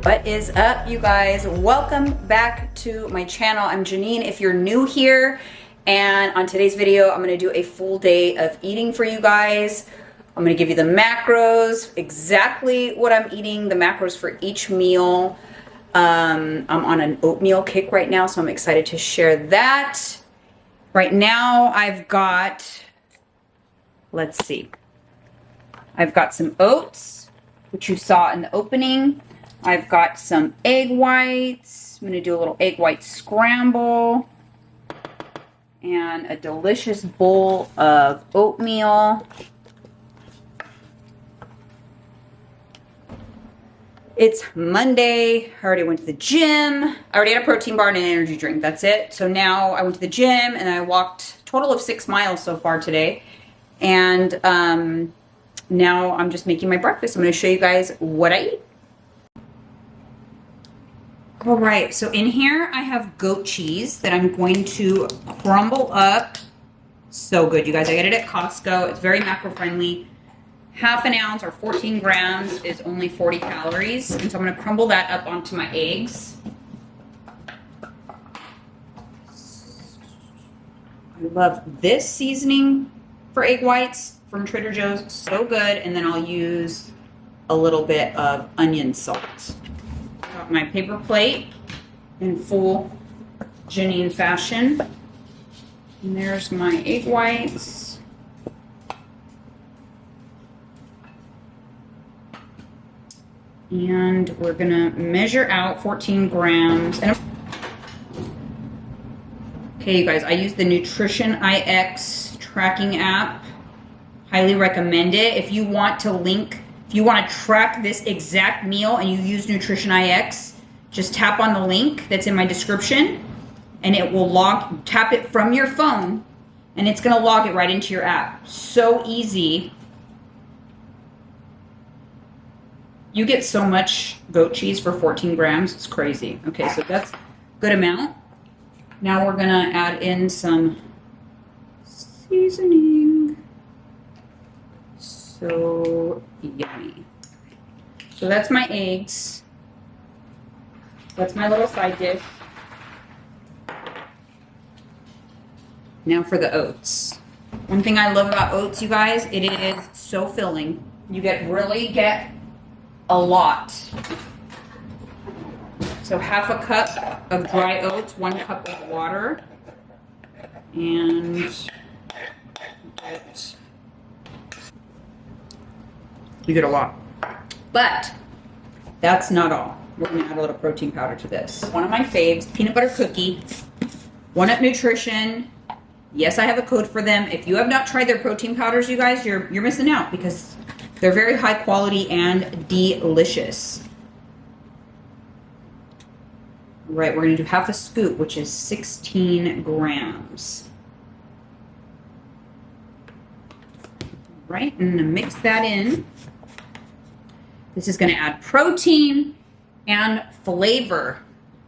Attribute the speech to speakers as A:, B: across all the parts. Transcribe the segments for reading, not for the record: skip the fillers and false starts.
A: What is up, you guys? Welcome back to my channel. I'm Jeanine if you're new here, and on today's video I'm going to do a full day of eating for you guys. I'm going to give you the macros, exactly what I'm eating, the macros for each meal. I'm on an oatmeal kick right now, so I'm excited to share that. Right now I've got, let's see, I've got some oats, which you saw in the opening. I've got some egg whites. I'm going to do a little egg white scramble and a delicious bowl of oatmeal. It's Monday. I already went to the gym. I already had a protein bar and an energy drink. That's it. So now I went to the gym and I walked a total of 6 miles so far today. And now I'm just making my breakfast. I'm going to show you guys what I eat. All right, so in here I have goat cheese that I'm going to crumble up. So good, you guys. I get it at Costco. It's very macro friendly. Half an ounce or 14 grams is only 40 calories. And so I'm going to crumble that up onto my eggs. I love this seasoning for egg whites from Trader Joe's. So good. And then I'll use a little bit of onion salt. Got my paper plate in full Jeanine fashion. And there's my egg whites. And we're gonna measure out 14 grams. And okay, you guys, I use the Nutritionix tracking app. Highly recommend it. If you want to track this exact meal and you use Nutritionix, just tap on the link that's in my description and it will tap it from your phone and it's gonna log it right into your app. So easy. You get so much goat cheese for 14 grams, it's crazy. Okay, so that's a good amount. Now we're gonna add in some seasoning. So yummy. So that's my eggs. That's my little side dish. Now for the oats. One thing I love about oats, you guys, it is so filling. You really get a lot. So half a cup of dry oats, 1 cup of water, and you get a lot. But that's not all. We're gonna add a little protein powder to this. One of my faves, peanut butter cookie, One Up Nutrition. Yes, I have a code for them. If you have not tried their protein powders, you guys, you're missing out because they're very high quality and delicious. Right, we're gonna do half a scoop, which is 16 grams. Right, I'm gonna mix that in. This is gonna add protein and flavor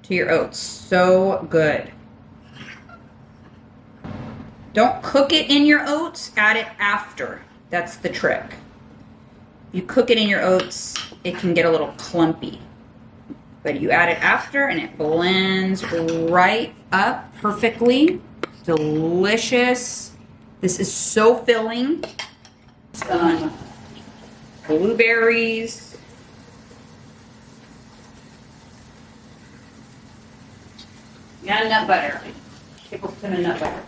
A: to your oats. So good. Don't cook it in your oats, add it after. That's the trick. You cook it in your oats, it can get a little clumpy. But you add it after and it blends right up perfectly. Delicious. This is so filling. Some blueberries. And nut butter. Tablespoon of nut butter.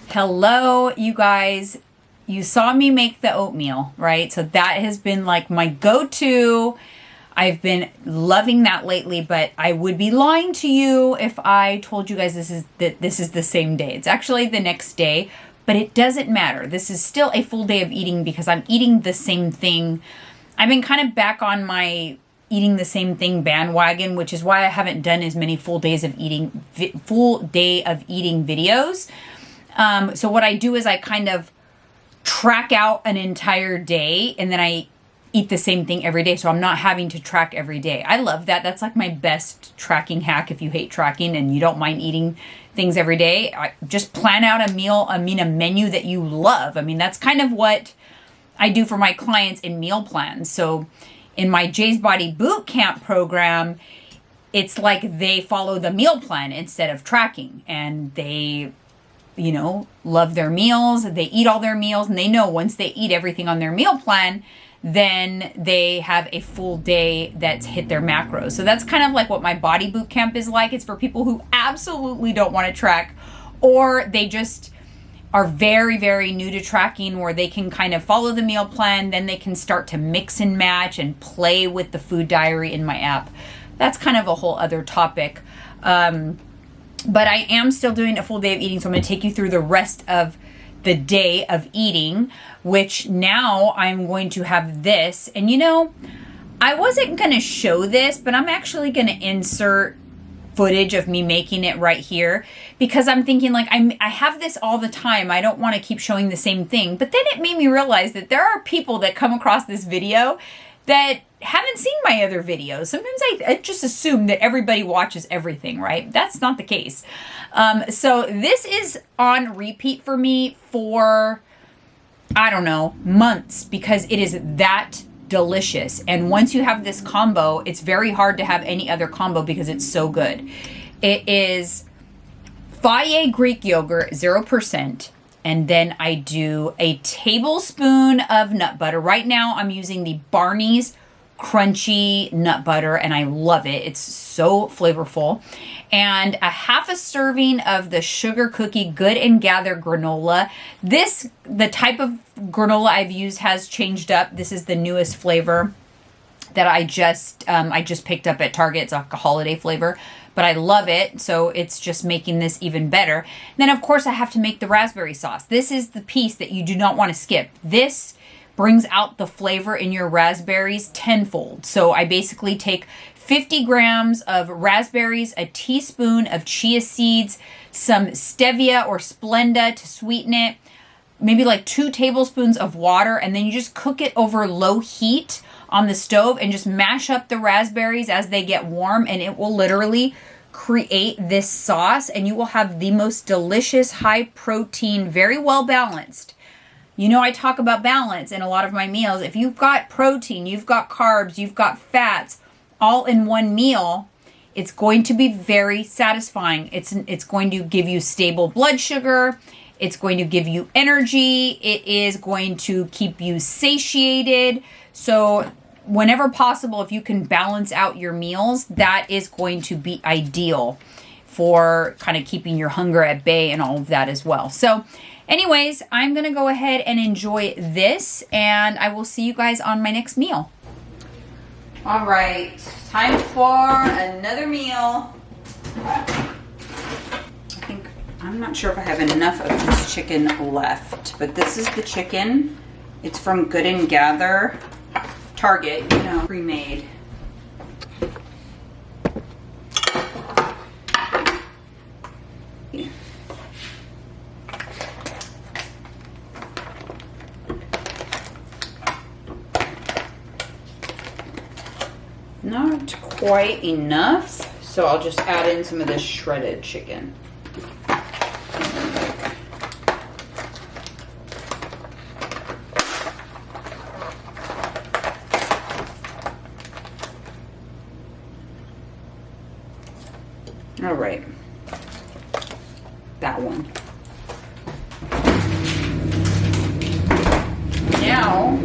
A: Hello, you guys. You saw me make the oatmeal, right? So that has been like my go-to. I've been loving that lately, but I would be lying to you if I told you guys this is the same day. It's actually the next day, but it doesn't matter. This is still a full day of eating because I'm eating the same thing. I've been kind of back on my eating the same thing bandwagon, which is why I haven't done as many full day of eating videos. So what I do is I kind of track out an entire day and then I eat the same thing every day, so I'm not having to track every day. I love that. That's like my best tracking hack if you hate tracking and you don't mind eating things every day. Just plan out a menu that you love. I mean, that's kind of what I do for my clients in meal plans. So in my Jay's Body Boot Camp program, it's like they follow the meal plan instead of tracking, and they, you know, love their meals. They eat all their meals, and they know once they eat everything on their meal plan, then they have a full day that's hit their macros. So that's kind of like what my body boot camp is like. It's for people who absolutely don't want to track, or they just are very, very new to tracking, where they can kind of follow the meal plan. Then they can start to mix and match and play with the food diary in my app. That's kind of a whole other topic. But I am still doing a full day of eating. So I'm going to take you through the rest of the day of eating, which now I'm going to have this. And you know, I wasn't going to show this, but I'm actually going to insert footage of me making it right here, because I'm thinking like I have this all the time. I don't want to keep showing the same thing. But then it made me realize that there are people that come across this video that haven't seen my other videos. Sometimes I just assume that everybody watches everything, right? That's not the case. So this is on repeat for me for, I don't know, months, because it is that delicious. And once you have this combo, it's very hard to have any other combo because it's so good. It is Fage Greek yogurt, 0%. And then I do a tablespoon of nut butter. Right now I'm using the Barney's crunchy nut butter, and I love it. It's so flavorful. And a half a serving of the Sugar Cookie Good and Gather granola. The type of granola I've used has changed up. This is the newest flavor that I just picked up at Target. It's like a holiday flavor, but I love it. So it's just making this even better. And then of course I have to make the raspberry sauce. This is the piece that you do not want to skip. This brings out the flavor in your raspberries tenfold. So I basically take 50 grams of raspberries, a teaspoon of chia seeds, some stevia or Splenda to sweeten it, maybe like 2 tablespoons of water, and then you just cook it over low heat on the stove and just mash up the raspberries as they get warm, and it will literally create this sauce, and you will have the most delicious, high protein, very well balanced. You know, I talk about balance in a lot of my meals. If you've got protein, you've got carbs, you've got fats, all in one meal, it's going to be very satisfying. It's going to give you stable blood sugar. It's going to give you energy. It is going to keep you satiated. So whenever possible, if you can balance out your meals, that is going to be ideal for kind of keeping your hunger at bay and all of that as well. So anyways, I'm going to go ahead and enjoy this, and I will see you guys on my next meal. All right, time for another meal. I'm not sure if I have enough of this chicken left, but this is the chicken. It's from Good and Gather, Target, you know, pre-made. Not quite enough, so I'll just add in some of this shredded chicken. All right, that one. Now,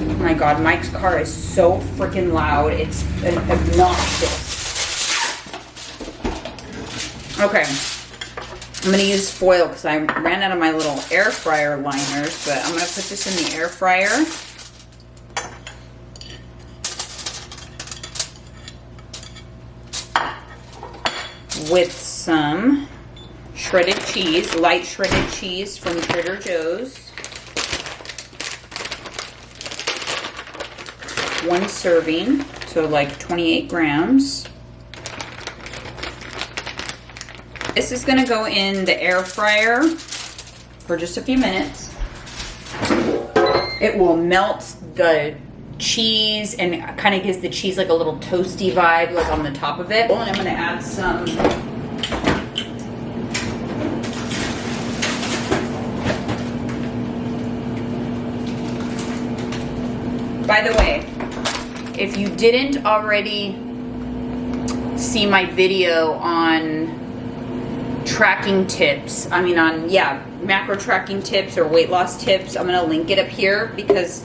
A: oh my God, Mike's car is so freaking loud. It's obnoxious. Okay, I'm gonna use foil because I ran out of my little air fryer liners, but I'm gonna put this in the air fryer. With some shredded cheese, light shredded cheese from Trader Joe's. 1 serving, so like 28 grams. This is gonna go in the air fryer for just a few minutes. It will melt the cheese and kind of gives the cheese like a little toasty vibe like on the top of it. And I'm gonna add some By the way, if you didn't already see my video on tracking tips, macro tracking tips or weight loss tips, I'm gonna link it up here because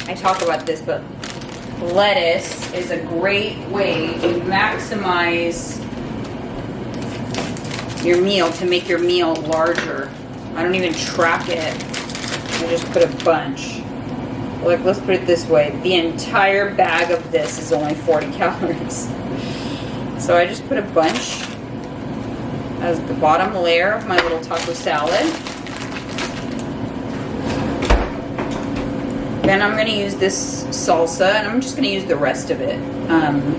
A: I talk about this, but lettuce is a great way to maximize your meal, to make your meal larger. I don't even track it. I just put a bunch. Like, let's put it this way. The entire bag of this is only 40 calories. So I just put a bunch as the bottom layer of my little taco salad. Then I'm going to use this salsa, and I'm just going to use the rest of it.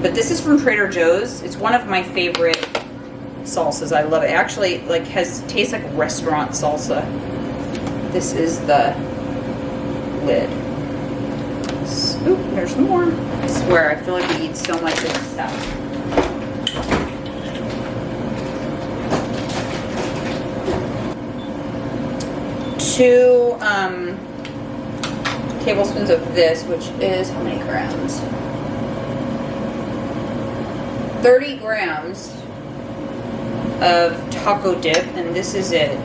A: But this is from Trader Joe's. It's one of my favorite salsas. I love it. It actually tastes like restaurant salsa. This is the lid. Oop, there's more. I swear, I feel like we eat so much of this stuff. 2 tablespoons of this, which is how many grams? 30 grams of taco dip, and this is it.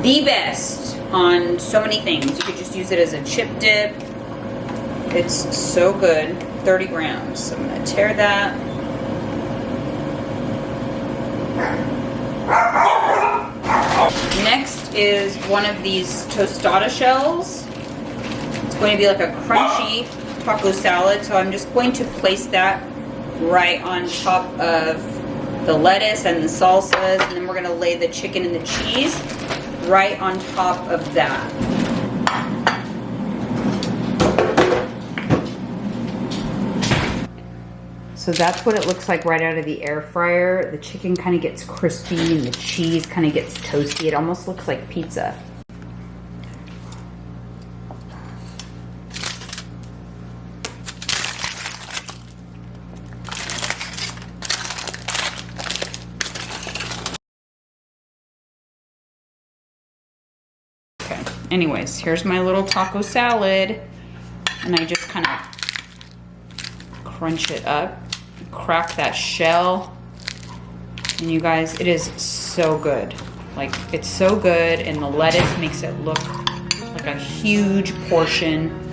A: The best on so many things. You could just use it as a chip dip. It's so good. 30 grams. So I'm going to tear that. Next is one of these tostada shells. It's going to be like a crunchy taco salad, so I'm just going to place that right on top of the lettuce and the salsas, and then we're going to lay the chicken and the cheese right on top of that. So that's what it looks like right out of the air fryer. The chicken kind of gets crispy and the cheese kind of gets toasty. It almost looks like pizza. Okay, anyways, here's my little taco salad. And I just kind of crunch it up. Crack that shell, and you guys, it is so good. Like, it's so good, and the lettuce makes it look like a huge portion.